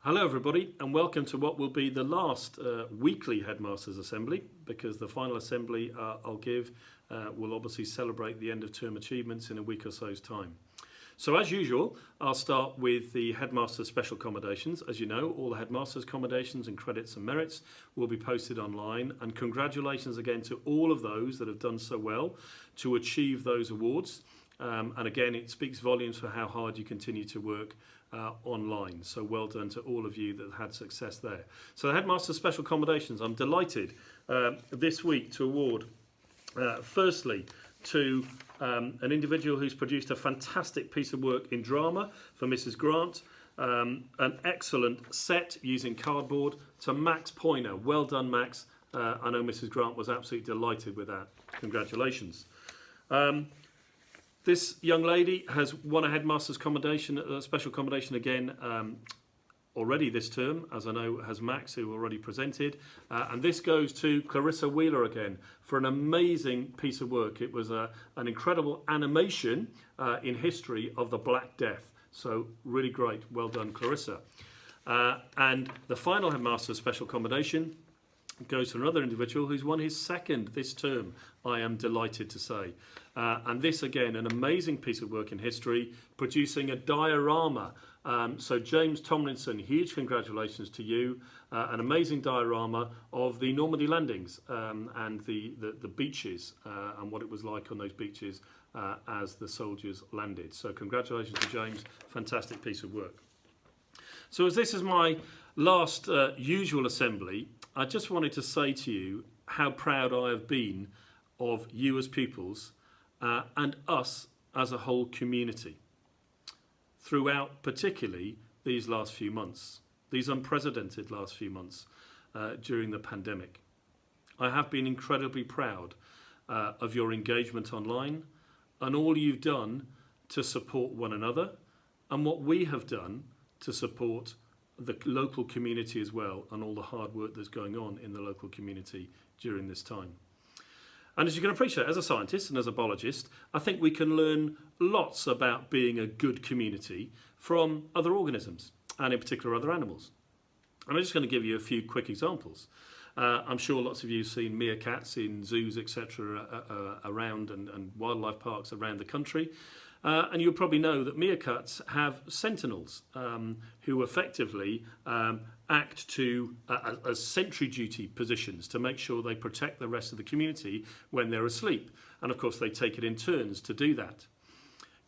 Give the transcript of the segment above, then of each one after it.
Hello everybody and welcome to what will be the last weekly Headmasters Assembly, because the final assembly I'll give will obviously celebrate the end of term achievements in a week or so's time. So as usual, I'll start with the Headmasters Special Accommodations. As you know, all the Headmasters accommodations and credits and merits will be posted online, and congratulations again to all of those that have done so well to achieve those awards. And again, it speaks volumes for how hard you continue to work online. So well done to all of you that had success there. So the Headmaster Special Accommodations, I'm delighted this week to award firstly to an individual who's produced a fantastic piece of work in drama for Mrs. Grant, an excellent set using cardboard, to Max Poyner. Well done, Max. I know Mrs. Grant was absolutely delighted with that. Congratulations. This young lady has won a Headmaster's accommodation, a special accommodation again already this term, as I know has Max, who already presented. And this goes to Clarissa Wheeler again for an amazing piece of work. It was an incredible animation in history of the Black Death. So really great. Well done, Clarissa. And the final Headmaster's special accommodation goes to another individual who's won his second this term, I am delighted to say. And this again, an amazing piece of work in history, producing a diorama. So James Tomlinson, huge congratulations to you. An amazing diorama of the Normandy landings and the beaches and what it was like on those beaches as the soldiers landed. So congratulations to James, fantastic piece of work. So as this is my last usual assembly, I just wanted to say to you how proud I have been of you as pupils and us as a whole community throughout particularly these last few months, these unprecedented last few months during the pandemic. I have been incredibly proud of your engagement online and all you've done to support one another and what we have done to support the local community as well, and all the hard work that's going on in the local community during this time. And as you can appreciate, as a scientist and as a biologist, I think we can learn lots about being a good community from other organisms, and in particular other animals. And I'm just going to give you a few quick examples. I'm sure lots of you have seen meerkats in zoos, etc., around and wildlife parks around the country. And you'll probably know that meerkats have sentinels who effectively act to as sentry duty positions to make sure they protect the rest of the community when they're asleep. And of course they take it in turns to do that.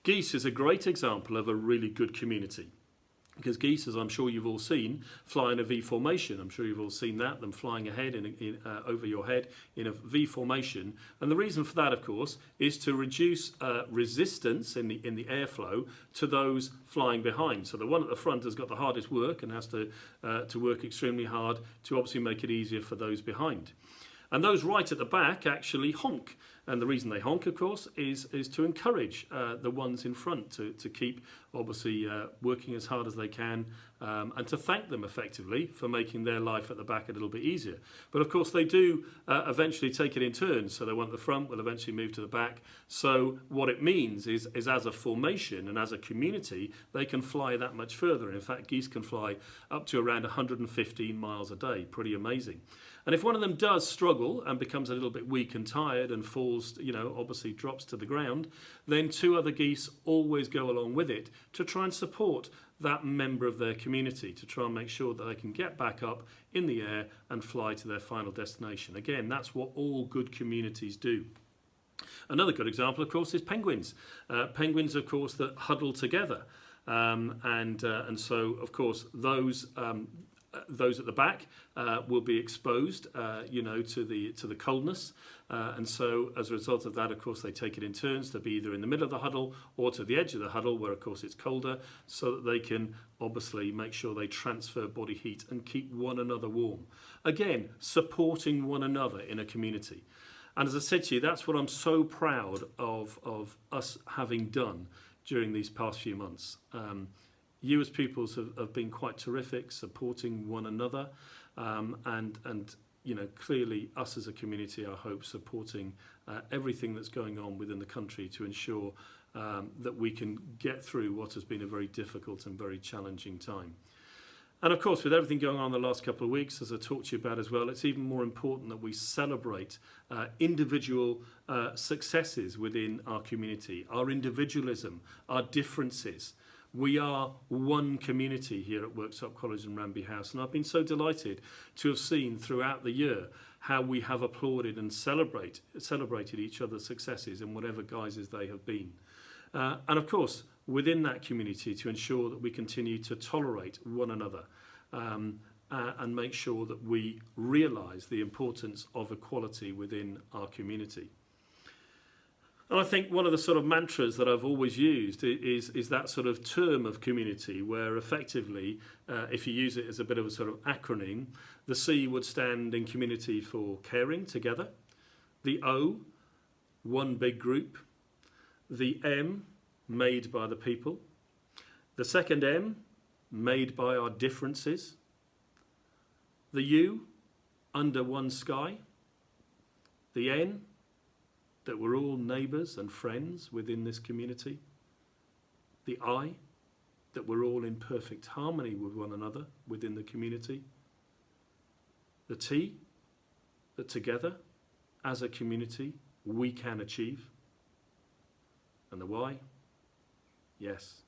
Geese is a great example of a really good community, because geese, as I'm sure you've all seen, fly in a V formation. I'm sure you've all seen that, them flying ahead over your head in a V formation. And the reason for that, of course, is to reduce resistance in the airflow to those flying behind. So the one at the front has got the hardest work and has to work extremely hard to obviously make it easier for those behind. And those right at the back actually honk. And the reason they honk, of course, is to encourage the ones in front to keep, obviously, working as hard as they can and to thank them effectively for making their life at the back a little bit easier. But of course, they do eventually take it in turns. So the one at the front will eventually move to the back. So what it means is as a formation and as a community, they can fly that much further. And in fact, geese can fly up to around 115 miles a day. Pretty amazing. And if one of them does struggle and becomes a little bit weak and tired and falls, obviously drops to the ground, then two other geese always go along with it to try and support that member of their community, to try and make sure that they can get back up in the air and fly to their final destination. Again, that's what all good communities do. Another good example, of course, is penguins. Penguins, of course, that huddle together. And so, of course, those at the back will be exposed, to the coldness, and so as a result of that, of course, they take it in turns to be either in the middle of the huddle or to the edge of the huddle, where of course it's colder, so that they can obviously make sure they transfer body heat and keep one another warm. Again, supporting one another in a community. And as I said to you, that's what I'm so proud of us having done during these past few months. You as pupils have been quite terrific, supporting one another, and clearly us as a community, I hope, supporting everything that's going on within the country to ensure that we can get through what has been a very difficult and very challenging time. And of course, with everything going on the last couple of weeks, as I talked to you about as well, it's even more important that we celebrate individual successes within our community, our individualism, our differences. We are one community here at Worksop College and Ranby House, and I've been so delighted to have seen throughout the year how we have applauded and celebrated each other's successes in whatever guises they have been. And of course, within that community, to ensure that we continue to tolerate one another and make sure that we realise the importance of equality within our community. And I think one of the sort of mantras that I've always used is that sort of term of community, where effectively, if you use it as a bit of a sort of acronym, the C would stand in community for caring together, the O, one big group, the M, made by the people, the second M, made by our differences, the U, under one sky, the N, that we're all neighbours and friends within this community, the I, that we're all in perfect harmony with one another within the community, the T, that together, as a community, we can achieve, and the Y, yes,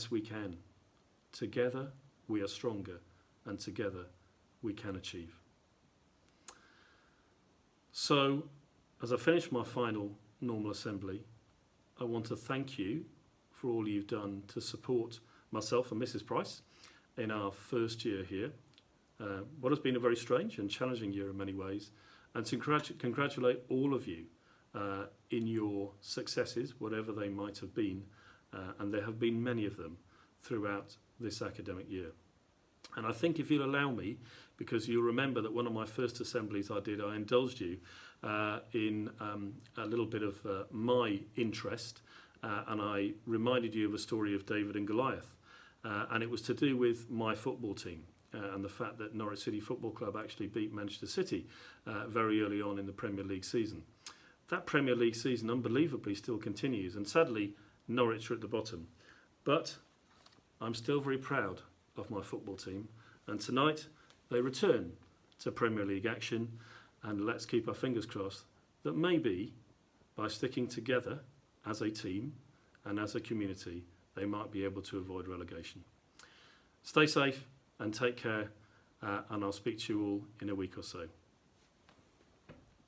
we can. Together, we are stronger, and together, we can achieve. So, as I finish my final normal assembly, I want to thank you for all you've done to support myself and Mrs. Price in our first year here. What has been a very strange and challenging year in many ways, and to congratulate all of you in your successes, whatever they might have been, and there have been many of them throughout this academic year. And I think if you'll allow me, because you'll remember that one of my first assemblies I did, I indulged you in a little bit of my interest, and I reminded you of a story of David and Goliath, and it was to do with my football team and the fact that Norwich City Football Club actually beat Manchester City very early on in the Premier League season. That Premier League season unbelievably still continues, and sadly Norwich are at the bottom. But I'm still very proud of my football team, and tonight they return to Premier League action, and let's keep our fingers crossed that maybe by sticking together as a team and as a community, they might be able to avoid relegation. Stay safe and take care, and I'll speak to you all in a week or so.